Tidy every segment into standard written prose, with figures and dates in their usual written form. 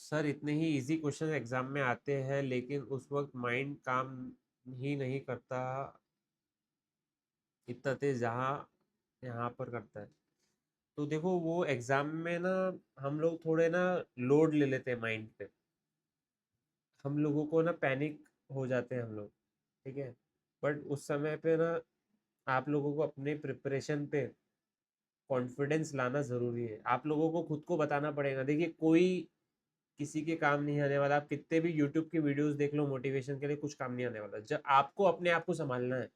Sir इतने ही easy question exam में आते हैं, लेकिन उस वक्त माइंड काम ही नहीं करता इतना तेज जहाँ यहाँ पर करता है। तो देखो वो एग्जाम में ना हम लोग थोड़े ना लोड ले लेते हैं माइंड पे। हम लोगों को ना पैनिक हो जाते हैं हम लोग। ठीक है। बट उस समय पे ना आप लोगों को अपने प्रिपरेशन पे कॉन्फिडेंस लाना ज़रूरी है। आप लोगों को खुद को बताना पड़ेगा। देखिए कोई किसी के काम नहीं आने वाला। आप कितने भी यूट्यूब की वीडियोस देख लो मोटिवेशन के लिए, कुछ काम नहीं आने वाला। जब आपको अपने आप को संभालना है।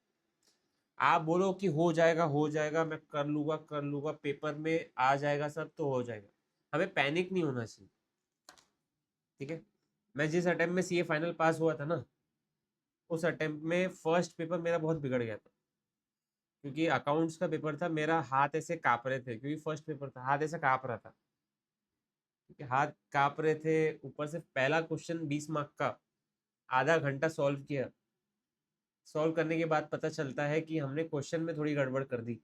आप बोलो कि हो जाएगा, मैं कर लूंगा, पेपर में आ जाएगा सब तो हो जाएगा। हमें पैनिक नहीं होना चाहिए। ठीक है। मैं जिस अटेम्प्ट में सीए फाइनल पास हुआ था ना, उस अटेम्प्ट में फर्स्ट पेपर मेरा बहुत बिगड़ गया था। क्योंकि अकाउंट्स का पेपर था, मेरा हाथ ऐसे काँप रहे थे, क्योंकि फर्स्ट पेपर था, हाथ ऐसे काँप रहा था। ठीक है, हाथ काँप रहे थे। ऊपर से पहला क्वेश्चन 20 मार्क का, आधा घंटा सॉल्व किया। सॉल्व करने के बाद पता चलता है कि हमने क्वेश्चन में थोड़ी गड़बड़ कर दी।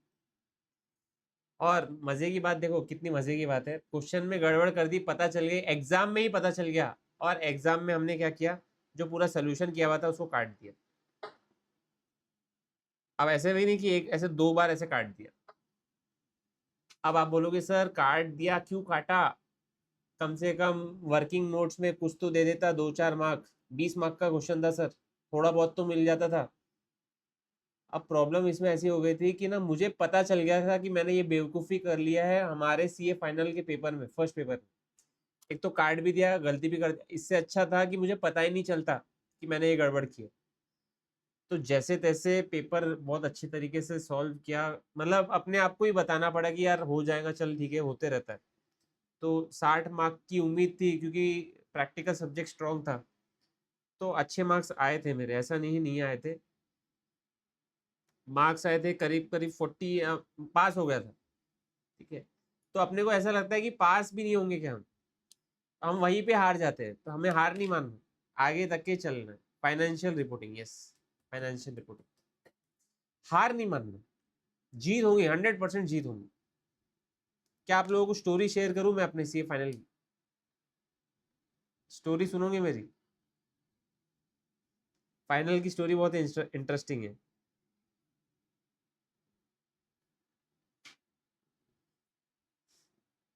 और मजे की बात देखो, कितनी मजे की बात है, क्वेश्चन में गड़बड़ कर दी, पता चल गई, एग्जाम में ही पता चल गया। और एग्जाम में हमने क्या किया, जो पूरा सोल्यूशन किया हुआ था उसको काट दिया। अब ऐसे भी नहीं कि एक ऐसे 2 बार ऐसे काट दिया। अब आप बोलोगे सर काट दिया क्यों काटा, कम से कम वर्किंग नोट्स में कुछ तो दे देता, 2-4 मार्क। 20 मार्क का क्वेश्चन था सर, थोड़ा बहुत तो मिल जाता था। अब प्रॉब्लम इसमें ऐसी हो गई थी कि ना मुझे पता चल गया था कि मैंने ये बेवकूफ़ी कर लिया है हमारे सीए फाइनल के पेपर में, फर्स्ट पेपर में। एक तो काट भी दिया, गलती भी कर दिया। इससे अच्छा था कि मुझे पता ही नहीं चलता कि मैंने ये गड़बड़ की है। तो जैसे तैसे पेपर बहुत अच्छे तरीके से सॉल्व किया। मतलब अपने आप को ही बताना पड़ा कि यार हो जाएगा, चल ठीक है, होते रहता है। तो 60 मार्क की उम्मीद थी, क्योंकि प्रैक्टिकल सब्जेक्ट स्ट्रॉन्ग था। तो अच्छे मार्क्स आए थे मेरे, ऐसा नहीं आए थे। मार्क्स आए थे करीब करीब 40, पास हो गया था। ठीक है। तो अपने को ऐसा लगता है कि पास भी नहीं होंगे क्या हम वहीं पे हार जाते हैं। तो हमें हार नहीं मानना, आगे तक के चलना है। Financial reporting, yes, financial reporting. हार नहीं मानना, जीत होगी, 100% जीत होगी। क्या आप लोगों को स्टोरी शेयर करूं मैं अपने सीए फाइनल की? स्टोरी सुनोगे मेरी? फाइनल की स्टोरी बहुत इंटरेस्टिंग है।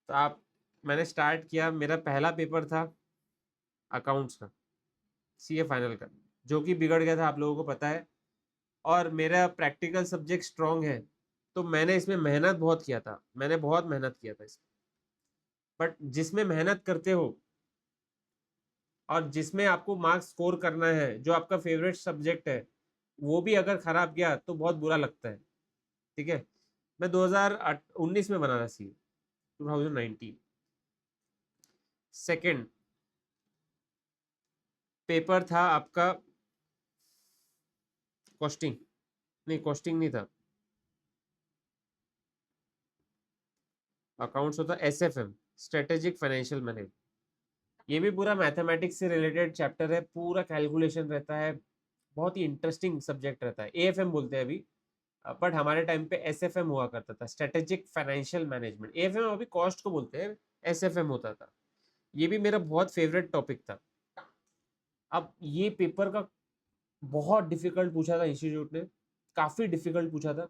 तो आप, मैंने स्टार्ट किया, मेरा पहला पेपर था अकाउंट्स का, सीए फाइनल का, जो कि बिगड़ गया था, आप लोगों को पता है। और मेरा प्रैक्टिकल सब्जेक्ट स्ट्रॉन्ग है, तो मैंने इसमें मेहनत बहुत किया था, मैंने बहुत मेहनत किया था इसमें। बट जिसमें मेहनत करते हो और जिसमें आपको मार्क्स स्कोर करना है, जो आपका फेवरेट सब्जेक्ट है, वो भी अगर खराब गया तो बहुत बुरा लगता है। ठीक है। मैं 2019 में बना था सी, 2019। सेकेंड पेपर था आपका कॉस्टिंग, नहीं कॉस्टिंग नहीं था, अकाउंट्स होता, एसएफएम, स्ट्रेटेजिक फाइनेंशियल मैनेजमेंट। ये भी पूरा मैथमेटिक्स से रिलेटेड चैप्टर है, पूरा कैलकुलेशन रहता है। बहुत ही इंटरेस्टिंग सब्जेक्ट रहता है, एएफएम बोलते हैं अभी। बट हमारे टाइम पे एसएफएम हुआ करता था, स्ट्रेटेजिक फाइनेंशियल मैनेजमेंट। एएफएम अभी कॉस्ट को बोलते हैं, एसएफएम होता था। ये भी मेरा बहुत फेवरेट टॉपिक था। अब ये पेपर का बहुत डिफिकल्ट पूछा था इंस्टीट्यूट ने, काफी डिफिकल्ट पूछा था,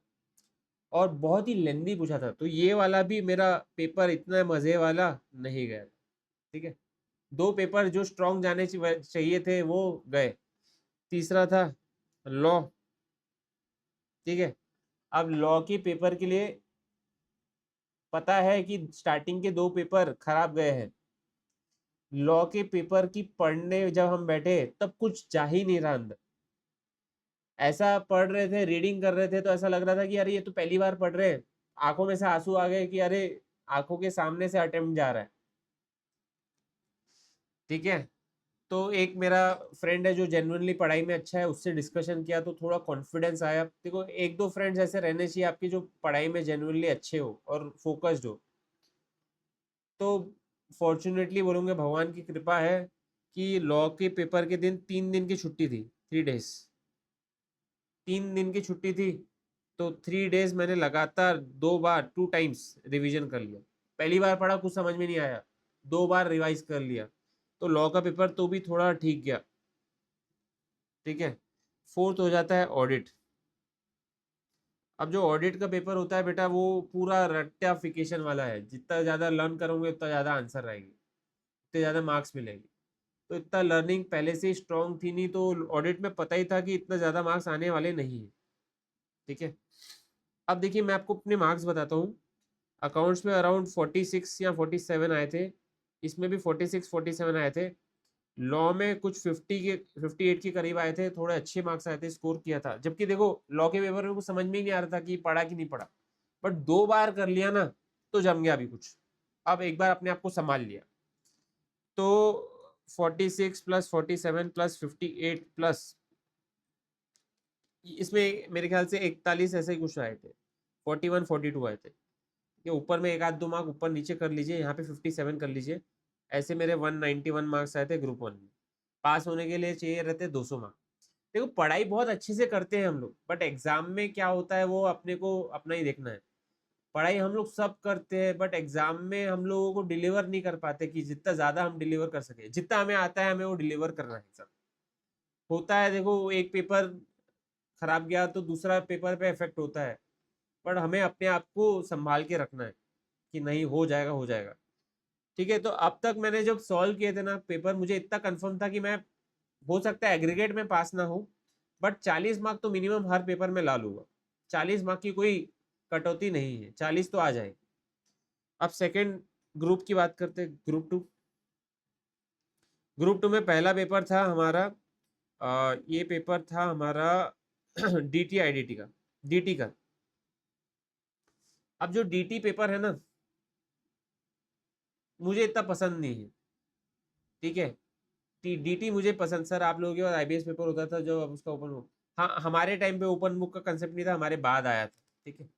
और बहुत ही लेंदी पूछा था। तो ये वाला भी मेरा पेपर इतना मजे वाला नहीं गया। ठीक है। 2 पेपर जो स्ट्रॉन्ग जाने चाहिए थे वो गए। तीसरा था लॉ। ठीक है। अब लॉ के पेपर के लिए पता है कि स्टार्टिंग के 2 पेपर खराब गए हैं। लॉ के पेपर की पढ़ने जब हम बैठे तब कुछ जा ही नहीं रहा अंदर। ऐसा पढ़ रहे थे, रीडिंग कर रहे थे, तो ऐसा लग रहा था कि अरे ये तो पहली बार पढ़ रहे हैं। आंखों में से आंसू आ गए कि अरे आंखों के सामने से अटेम्प्ट जा रहा है। ठीक है। तो एक मेरा फ्रेंड है जो जेन्युइनली पढ़ाई में अच्छा है, उससे डिस्कशन किया तो थोड़ा कॉन्फिडेंस आया। देखो 1-2 फ्रेंड्स ऐसे रहने चाहिए आपके जो पढ़ाई में जेन्युइनली अच्छे हो और फोकस्ड हो। तो फॉर्चुनेटली बोलूँगा भगवान की कृपा है कि लॉ के पेपर के दिन 3 दिन की छुट्टी थी, 3 डेज, 3 दिन की छुट्टी थी। तो 3 डेज मैंने लगातार 2 बार, 2 टाइम्स रिवीजन कर लिया। पहली बार पढ़ा कुछ समझ में नहीं आया, 2 बार रिवाइज कर लिया। तो लॉ का पेपर तो भी थोड़ा ठीक गया, ठीक है। फोर्थ हो जाता है ऑडिट। अब जो ऑडिट का पेपर होता है बेटा, वो पूरा रट्टाफिकेशन वाला है। जितना ज़्यादा लर्न करोगे उतना ज़्यादा आंसर आएगी, उतने ज़्यादा मार्क्स मिलेंगे। तो इतना लर्निंग पहले से ही स्ट्रॉन्ग थी नहीं, तो ऑडिट में पता ही था कि इतना ज़्यादा मार्क्स आने वाले नहीं है, ठीक है। अब देखिए मैं आपको अपने मार्क्स बताता हूँ। अकाउंट्स में अराउंड 46 या 47 आए थे, इसमें भी 46 47 आए थे। लॉ में कुछ 58 के करीब आए थे, थोड़े अच्छे मार्क्स आए थे, स्कोर किया था। जबकि देखो लॉ के पेपर में कुछ समझ में ही नहीं आ रहा था कि पढ़ा कि नहीं पढ़ा, बट 2 बार कर लिया ना तो जम गया अभी कुछ। अब एक बार अपने आप को संभाल लिया, तो 46 प्लस 47 प्लस 58 प्लस, इसमें मेरे ख्याल से 41 ऐसे ही कुछ आए थे, 41 42 आए थे। ये ऊपर में एक आध दो मार्क ऊपर नीचे कर लीजिए, यहाँ पे 57 कर लीजिए। ऐसे मेरे 191 मार्क्स आए थे ग्रुप 1 में। पास होने के लिए चाहिए रहते 200 मार्क्स। देखो पढ़ाई बहुत अच्छे से करते हैं हम लोग, बट एग्जाम में क्या होता है वो अपने को अपना ही देखना है। पढ़ाई हम लोग सब करते हैं, बट एग्जाम में हम लोगों को डिलीवर नहीं कर पाते कि जितना ज्यादा हम डिलीवर कर सके। जितना हमें आता है हमें वो डिलीवर करना है सब। होता है देखो, एक पेपर खराब गया तो दूसरा पेपर पे इफेक्ट होता है, बट हमें अपने आप को संभाल के रखना है कि नहीं, हो जाएगा हो जाएगा, ठीक है। तो अब तक मैंने जब सॉल्व किए थे ना पेपर, मुझे इतना कंफर्म था कि मैं, हो सकता है एग्रीगेट में पास ना हो, बट 40 मार्क तो मिनिमम हर पेपर में ला लूंगा। 40 मार्क की कोई कटौती नहीं है, 40 तो आ जाए। अब सेकेंड ग्रुप की बात करते हैं, ग्रुप 2। ग्रुप 2 में पहला पेपर था हमारा, ये पेपर था हमारा डीटी आईडीटी का, डीटी का। अब जो डीटी पेपर है ना, मुझे इतना पसंद नहीं है, ठीक है। डीटी मुझे पसंद, सर आप लोगों के पास आईबीएस पेपर होता था जो अब उसका ओपन बुक, हाँ हमारे टाइम पे ओपन बुक का कंसेप्ट नहीं था, हमारे बाद आया था, ठीक है।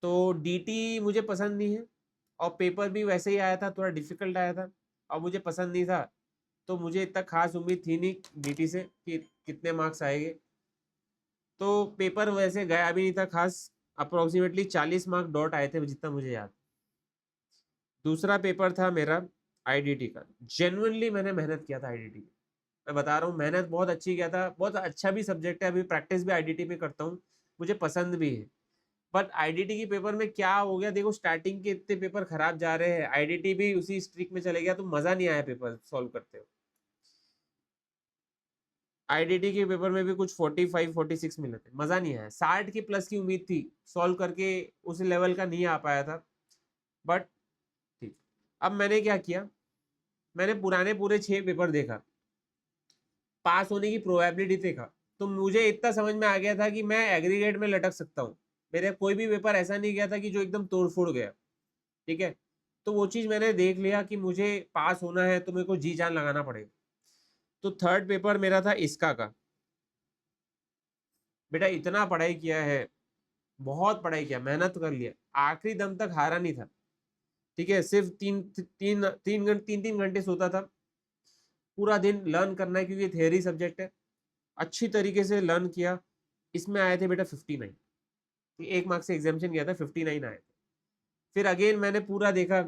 तो डीटी मुझे पसंद नहीं है, और पेपर भी वैसे ही आया था, थोड़ा डिफिकल्ट आया था और मुझे पसंद नहीं था। तो मुझे इतना खास उम्मीद थी नहीं डीटी से कि कितने मार्क्स आएंगे। तो पेपर वैसे गया भी नहीं था खास, अप्रोक्सीमेटली 40 मार्क डॉट आए थे जितना मुझे याद। दूसरा पेपर था मेरा आईडीटी का। जेन्युइनली मैंने मेहनत किया था आईडीटी, मैं बता रहा हूँ, मेहनत बहुत अच्छी किया था। बहुत अच्छा भी सब्जेक्ट है, अभी प्रैक्टिस भी आईडीटी पे करता हूँ, मुझे पसंद भी है। बट आईडीटी के पेपर में क्या हो गया, देखो स्टार्टिंग के इतने पेपर खराब जा रहे हैं, आईडीटी भी उसी स्ट्रिक में चले गया, तो मजा नहीं आया पेपर सॉल्व करते हो। आईडीटी के पेपर में भी कुछ 45 46 मिले थे, मजा नहीं आया। 60 की प्लस की उम्मीद थी, सॉल्व करके उस लेवल का नहीं आ पाया था, बट ठीक। अब मैंने क्या किया, मैंने पुराने पूरे 6 पेपर देखा, पास होने की प्रोबेबिलिटी देखा, तो मुझे इतना समझ में आ गया था कि मैं एग्रीगेट में लटक सकता हूँ। मेरे कोई भी पेपर ऐसा नहीं गया था कि जो एकदम तोड़ फोड़ गया, ठीक है। तो वो चीज मैंने देख लिया कि मुझे पास होना है तो मेरे को जी जान लगाना पड़ेगा। तो थर्ड पेपर मेरा था इसका का। बेटा इतना पढ़ाई किया है, बहुत पढ़ाई किया, मेहनत कर लिया, आखिरी दम तक हारा नहीं था, ठीक है। सिर्फ तीन तीन घंटे सोता था, पूरा दिन लर्न करना है क्योंकि थियरी सब्जेक्ट है। अच्छी तरीके से लर्न किया। इसमें आए थे बेटा 59, एक मार्क्स से एग्जामिशन गया था, 59 आए थे। फिर अगेन मैंने पूरा देखा,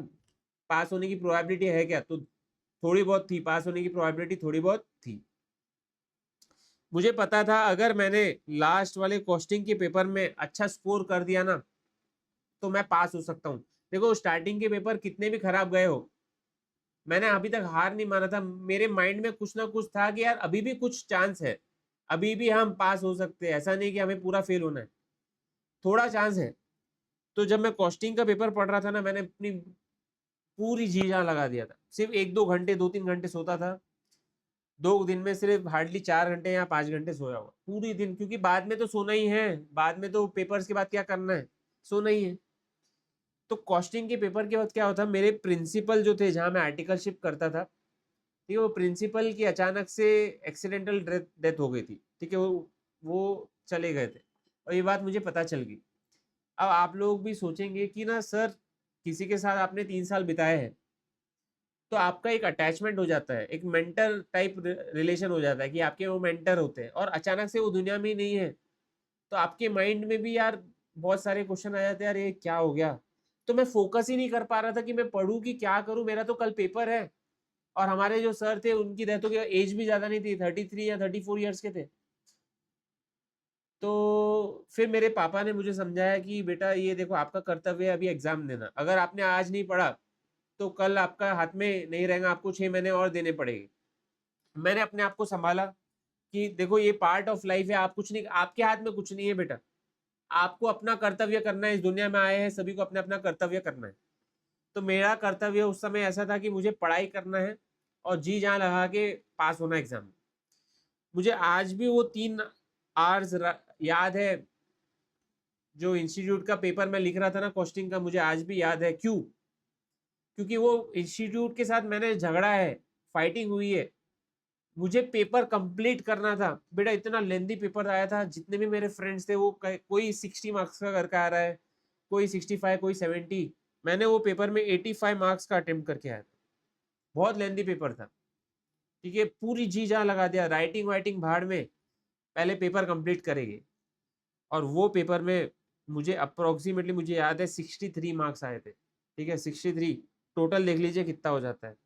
पास होने की प्रोबेबिलिटी है क्या, तो थोड़ी बहुत थी, पास होने की प्रोबेबिलिटी थोड़ी बहुत थी। मुझे पता था अगर मैंने लास्ट वाले कॉस्टिंग के पेपर में अच्छा स्कोर कर दिया ना, तो मैं पास हो सकता हूँ। देखो स्टार्टिंग के पेपर कितने भी खराब गए हो, मैंने अभी तक हार नहीं माना था। मेरे माइंड में कुछ ना कुछ था कि यार अभी भी कुछ चांस है, अभी भी हम पास हो सकते हैं, ऐसा नहीं कि हमें पूरा फेल होना है, थोड़ा चांस है। तो जब मैं कॉस्टिंग का पेपर पढ़ रहा था ना, मैंने अपनी पूरी जी जान लगा दिया था। सिर्फ 1 2 घंटे 2 3 घंटे सोता था, 2 दिन में सिर्फ हार्डली 4 घंटे या 5 घंटे सोया हुआ पूरी दिन, क्योंकि बाद में तो सोना ही है, बाद में तो पेपर्स के बाद क्या करना है, सोना ही है। तो कॉस्टिंग के पेपर के बाद क्या होता, मेरे प्रिंसिपल जो थे जहाँ मैं आर्टिकलशिप करता था, ठीक है, वो प्रिंसिपल की अचानक से एक्सीडेंटल डेथ हो गई थी, ठीक है। वो चले गए थे और ये बात मुझे पता चल गई। अब आप लोग भी सोचेंगे कि ना सर, किसी के साथ आपने 3 साल बिताए हैं, तो आपका एक अटैचमेंट हो जाता है, एक मेंटर टाइप रिलेशन हो जाता है कि आपके वो मेंटर होते हैं, और अचानक से वो दुनिया में ही नहीं है, तो आपके माइंड में भी यार बहुत सारे क्वेश्चन आ जाते हैं, यार ये क्या हो गया, तो मैं फोकस ही नहीं कर पा रहा था कि मैं पढ़ूँ कि क्या करूँ, मेरा तो कल पेपर है। और हमारे जो सर थे उनकी डेथ हो गई, एज भी ज़्यादा नहीं थी, 33 या 34 इयर्स के थे। तो फिर मेरे पापा ने मुझे समझाया कि बेटा ये देखो आपका कर्तव्य है अभी एग्ज़ाम देना। अगर आपने आज नहीं पढ़ा, तो कल आपका हाथ में नहीं रहेगा, आपको 6 महीने और देने पड़ेंगे। मैंने अपने आप को सँभाला कि देखो ये पार्ट ऑफ लाइफ़ है, आप कुछ नहीं, आपके हाथ में कुछ नहीं है बेटा। आपको अपना कर्तव्य करना है, इस दुनिया में आए हैं सभी को अपना-अपना कर्तव्य करना है। तो मेरा कर्तव्य उस समय ऐसा था कि मुझे पढ़ाई करना है और जी-जान लगा के पास होना एग्ज़ाम में। मुझे आज भी वो 3 आवर्स याद है, जो इंस्टीट्यूट का पेपर मैं लिख रहा था ना कॉस्टिंग का, मुझे आज भी याद है। क्यों? क्योंकि वो इंस्टीट्यूट के साथ मैंने झगड़ा है, फाइटिंग हुई है। मुझे पेपर कंप्लीट करना था। बेटा इतना लेंथी पेपर आया था, जितने भी मेरे फ्रेंड्स थे वो कोई 60 मार्क्स का करके आ रहा है, कोई 65, कोई 70। मैंने वो पेपर में 85 मार्क्स का अटेम्प्ट करके आया था। बहुत लेंथी पेपर था। ठीक है, पूरी जी जान लगा दिया, राइटिंग वाइटिंग भाड़ में, पहले पेपर कंप्लीट करेंगे। और वो पेपर में मुझे अप्रोक्सीमेटली मुझे याद है 63 मार्क्स आए थे। ठीक है, 63 टोटल देख लीजिए कितना हो जाता है।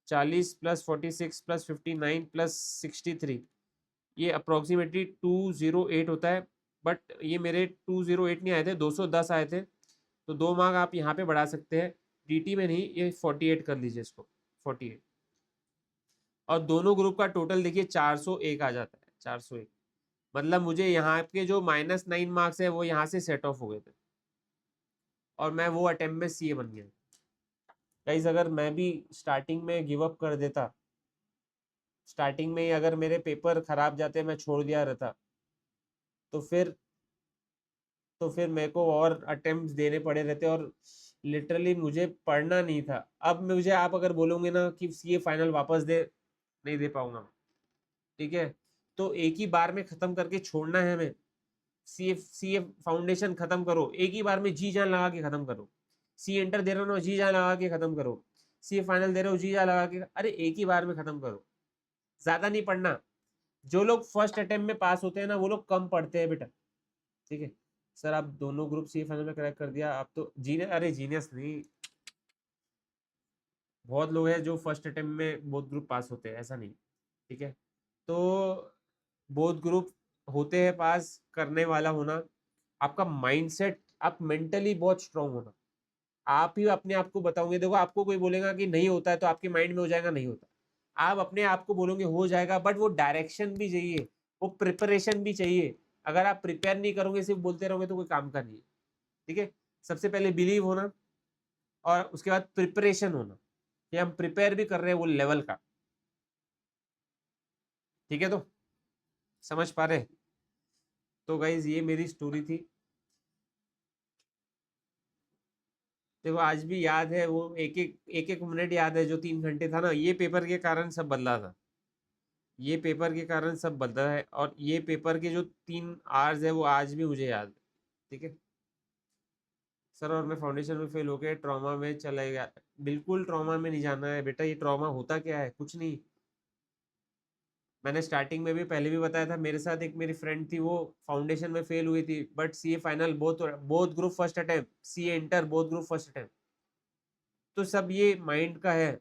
40 प्लस 46 प्लस 59 प्लस 63, ये अप्रोक्सीमेटली 208 होता है। बट ये मेरे 208 नहीं आए थे, 210 आए थे। तो 2 मार्क आप यहाँ पे बढ़ा सकते हैं, डीटी में नहीं, ये 48 कर लीजिए इसको, 48। और दोनों ग्रुप का टोटल देखिए 401 आ जाता है, 401। मतलब मुझे यहाँ के जो -9 मार्क्स है वो यहाँ से सेट ऑफ हो गए थे, और मैं वो अटेम्प्ट में सीए बन गया। गाइस अगर मैं भी स्टार्टिंग में गिव अप कर देता, स्टार्टिंग में ही अगर मेरे पेपर खराब जाते, मैं छोड़ दिया रहता, तो फिर मेरे को और अटेम्प्ट्स देने पड़े रहते, और लिटरली मुझे पढ़ना नहीं था। अब मुझे आप अगर बोलोगे ना कि सीए फाइनल वापस दे, नहीं दे पाऊंगा। ठीक है, तो एक ही बार में खत्म करके छोड़ना है हमें। सीए फाउंडेशन खत्म करो, एक ही बार में जी जान लगा के खत्म करो। सी एंटर दे रहे हो, जी जान लगा के खत्म करो। सीए फाइनल दे रहे हो, जी जान लगा के, अरे एक ही बार में खत्म करो, ज्यादा नहीं पढ़ना। जो लोग फर्स्ट अटेम्प्ट में पास होते हैं ना, वो लोग कम पढ़ते हैं बेटा। ठीक है सर, आप दोनों ग्रुप सी फाइनल में क्रैक कर दिया, आप तो जीनियस, अरे जीनियस नहीं, बहुत लोग हैं जो फर्स्ट अटेम्प्ट में बोथ ग्रुप पास होते हैं, ऐसा नहीं। ठीक है, तो बोथ ग्रुप होते हैं पास, करने वाला होना, आपका माइंडसेट, आप मेंटली बहुत स्ट्रांग होना। आप ही अपने आप को बताओगे, देखो आपको कोई बोलेगा कि नहीं होता है तो आपके माइंड में हो जाएगा नहीं होता, आप अपने आप को बोलोगे हो जाएगा, बट वो डायरेक्शन भी चाहिए, वो प्रिपरेशन भी चाहिए। अगर आप प्रिपेयर नहीं करोगे, सिर्फ बोलते रहोगे, तो कोई काम का नहीं है। ठीक है, सबसे पहले बिलीव होना, और उसके बाद प्रिपरेशन होना, कि हम प्रिपेयर भी कर रहे हैं वो लेवल का। ठीक है, तो समझ पा रहे? तो गाइज ये मेरी स्टोरी थी। देखो आज भी याद है वो, एक एक मिनट याद है, जो 3 घंटे था ना, ये पेपर के कारण सब बदला था। ये पेपर के कारण सब बदला है, और ये पेपर के जो 3 आवर्स है वो आज भी मुझे याद है। ठीक है सर, और मैं फाउंडेशन में फेल होके ट्रॉमा में चला गया। बिल्कुल ट्रॉमा में नहीं जाना है बेटा, ये ट्रॉमा होता क्या है, कुछ नहीं। मैंने स्टार्टिंग में भी पहले भी बताया था, मेरे साथ एक मेरी फ्रेंड थी, वो फाउंडेशन में फेल हुई थी, but CA final both both group first attempt, CA inter both group first attempt. तो सब ये माइंड का है।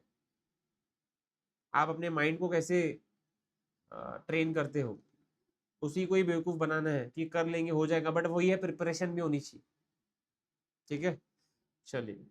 आप अपने माइंड को कैसे ट्रेन करते हो, उसी को ही बेवकूफ बनाना है कि कर लेंगे हो जाएगा, बट वही है, प्रिपरेशन भी होनी चाहिए। ठीक है, चलिए।